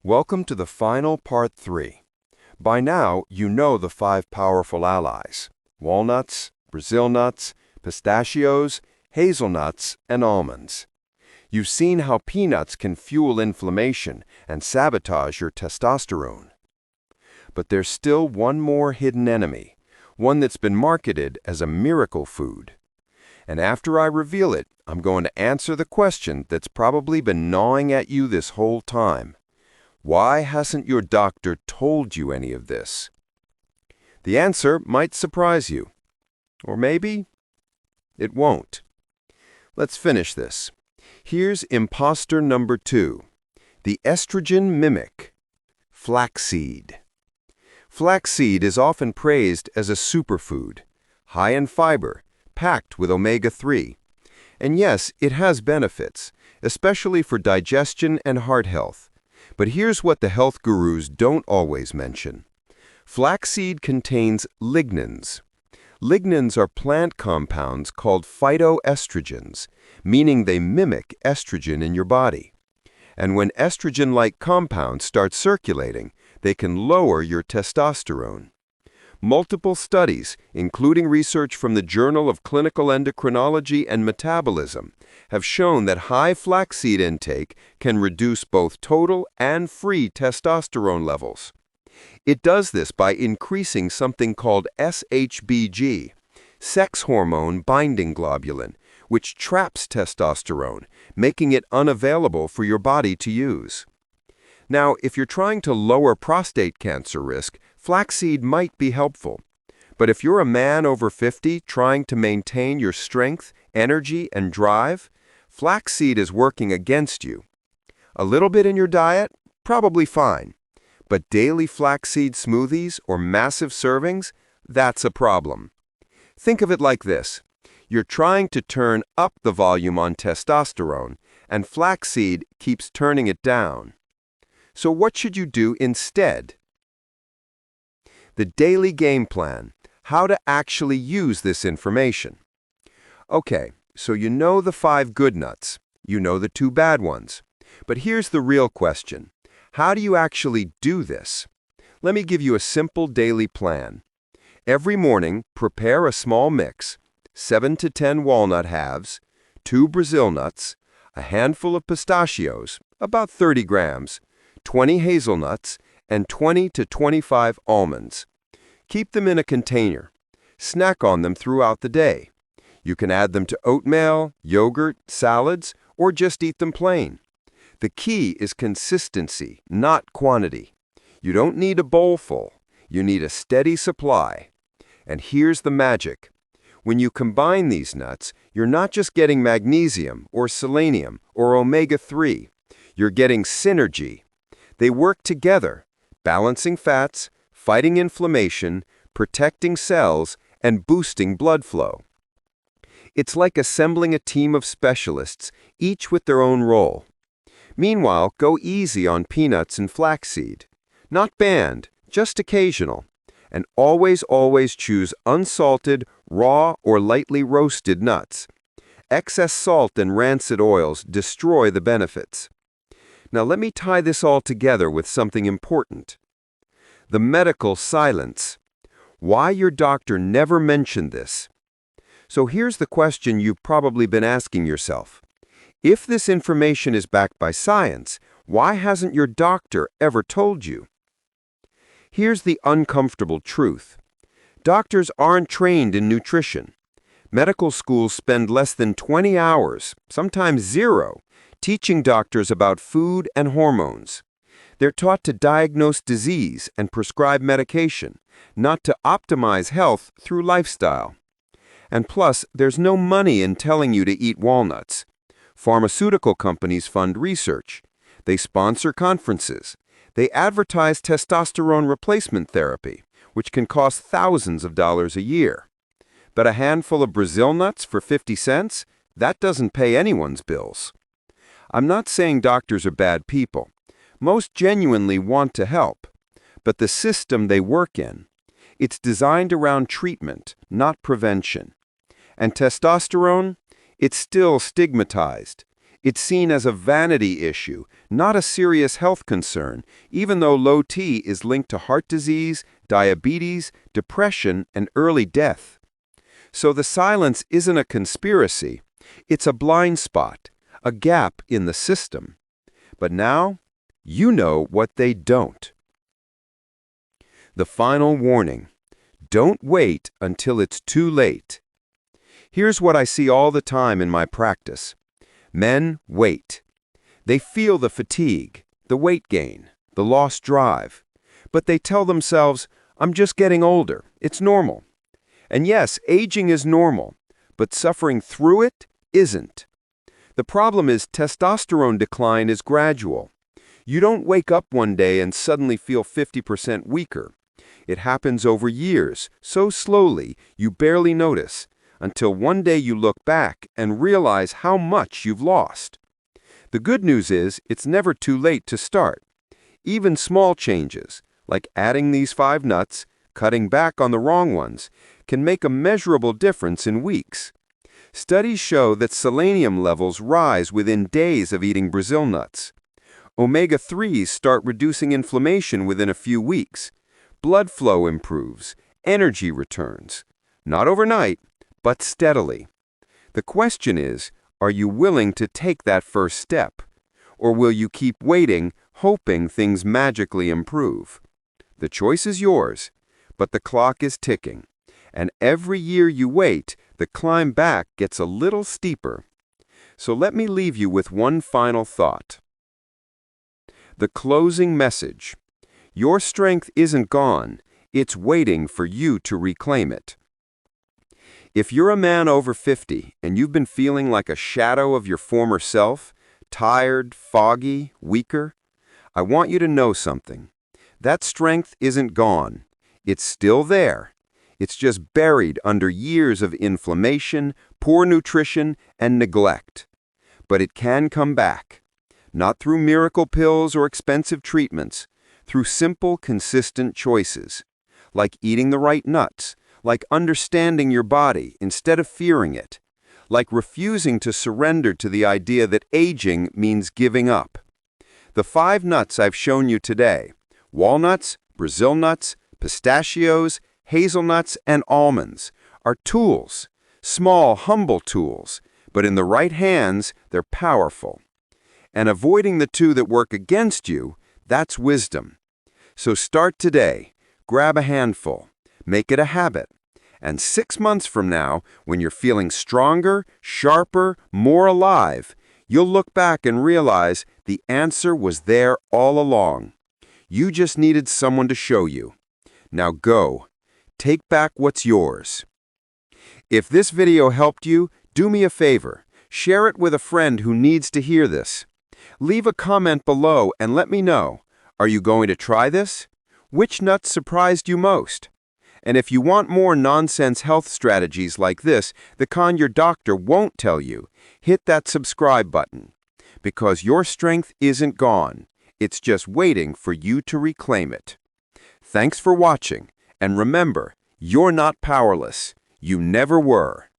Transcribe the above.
Welcome to the final part 3. By now, you know the 5 powerful allies: walnuts, Brazil nuts, pistachios, hazelnuts, and almonds. You've seen how peanuts can fuel inflammation and sabotage your testosterone. But there's still one more hidden enemy, one that's been marketed as a miracle food. And after I reveal it, I'm going to answer the question that's probably been gnawing at you this whole time. Why hasn't your doctor told you any of this? The answer might surprise you. Or maybe it won't. Let's finish this. Here's imposter number 2, the estrogen mimic, flaxseed. Flaxseed is often praised as a superfood, high in fiber, packed with omega-3. And yes, it has benefits, especially for digestion and heart health. But here's what the health gurus don't always mention. Flaxseed contains lignans. Lignans are plant compounds called phytoestrogens, meaning they mimic estrogen in your body. And when estrogen-like compounds start circulating, they can lower your testosterone. Multiple studies, including research from the Journal of Clinical Endocrinology and Metabolism, have shown that high flaxseed intake can reduce both total and free testosterone levels. It does this by increasing something called SHBG, sex hormone binding globulin, which traps testosterone, making it unavailable for your body to use. Now, if you're trying to lower prostate cancer risk, flaxseed might be helpful. But if you're a man over 50 trying to maintain your strength, energy, and drive, flaxseed is working against you. A little bit in your diet? Probably fine. But daily flaxseed smoothies or massive servings? That's a problem. Think of it like this. You're trying to turn up the volume on testosterone, and flaxseed keeps turning it down. So what should you do instead? The daily game plan, how to actually use this information. Okay, so you know the 5 good nuts, you know the 2 bad ones. But here's the real question. How do you actually do this? Let me give you a simple daily plan. Every morning, prepare a small mix, 7 to 10 walnut halves, 2 Brazil nuts, a handful of pistachios, about 30 grams, 20 hazelnuts, and 20 to 25 almonds. Keep them in a container. Snack on them throughout the day. You can add them to oatmeal, yogurt, salads, or just eat them plain. The key is consistency, not quantity. You don't need a bowl full. You need a steady supply. And here's the magic. When you combine these nuts, you're not just getting magnesium or selenium or omega-3. You're getting synergy. They work together, balancing fats, fighting inflammation, protecting cells, and boosting blood flow. It's like assembling a team of specialists, each with their own role. Meanwhile, go easy on peanuts and flaxseed. Not banned, just occasional. And always choose unsalted, raw, or lightly roasted nuts. Excess salt and rancid oils destroy the benefits. Now let me tie this all together with something important. The medical silence. Why your doctor never mentioned this. So here's the question you've probably been asking yourself. If this information is backed by science, why hasn't your doctor ever told you? Here's the uncomfortable truth. Doctors aren't trained in nutrition. Medical schools spend less than 20 hours, sometimes 0, teaching doctors about food and hormones. They're taught to diagnose disease and prescribe medication, not to optimize health through lifestyle. And plus, there's no money in telling you to eat walnuts. Pharmaceutical companies fund research. They sponsor conferences. They advertise testosterone replacement therapy, which can cost thousands of dollars a year. But a handful of Brazil nuts for 50 cents? That doesn't pay anyone's bills. I'm not saying doctors are bad people. Most genuinely want to help. But the system they work in, it's designed around treatment, not prevention. And testosterone? It's still stigmatized. It's seen as a vanity issue, not a serious health concern, even though low T is linked to heart disease, diabetes, depression, and early death. So the silence isn't a conspiracy. It's a blind spot, a gap in the system. But now, you know what they don't. The final warning. Don't wait until it's too late. Here's what I see all the time in my practice. Men wait. They feel the fatigue, the weight gain, the lost drive. But they tell themselves, I'm just getting older. It's normal. And yes, aging is normal, but suffering through it isn't. The problem is testosterone decline is gradual. You don't wake up one day and suddenly feel 50% weaker. It happens over years, so slowly you barely notice, until one day you look back and realize how much you've lost. The good news is it's never too late to start. Even small changes, like adding these 5 nuts, cutting back on the wrong ones, can make a measurable difference in weeks. Studies show that selenium levels rise within days of eating Brazil nuts. Omega-3s start reducing inflammation within a few weeks. Blood flow improves, energy returns. Not overnight, but steadily. The question is, are you willing to take that first step? Or will you keep waiting, hoping things magically improve? The choice is yours, but the clock is ticking. And every year you wait, the climb back gets a little steeper. So let me leave you with one final thought. The closing message. Your strength isn't gone. It's waiting for you to reclaim it. If you're a man over 50 and you've been feeling like a shadow of your former self, tired, foggy, weaker, I want you to know something. That strength isn't gone. It's still there. It's just buried under years of inflammation, poor nutrition, and neglect. But it can come back. Not through miracle pills or expensive treatments, through simple, consistent choices, like eating the right nuts, like understanding your body instead of fearing it, like refusing to surrender to the idea that aging means giving up. The 5 nuts I've shown you today, walnuts, Brazil nuts, pistachios, hazelnuts, and almonds, are tools, small, humble tools, but in the right hands, they're powerful. And avoiding the 2 that work against you, that's wisdom. So start today, grab a handful, make it a habit, and 6 months from now, when you're feeling stronger, sharper, more alive, you'll look back and realize the answer was there all along. You just needed someone to show you. Now go, take back what's yours. If this video helped you, do me a favor, share it with a friend who needs to hear this. Leave a comment below and let me know, are you going to try this? Which nut surprised you most? And if you want more nonsense health strategies like this, the kind your doctor won't tell you, hit that subscribe button. Because your strength isn't gone. It's just waiting for you to reclaim it. Thanks for watching, and remember, you're not powerless. You never were.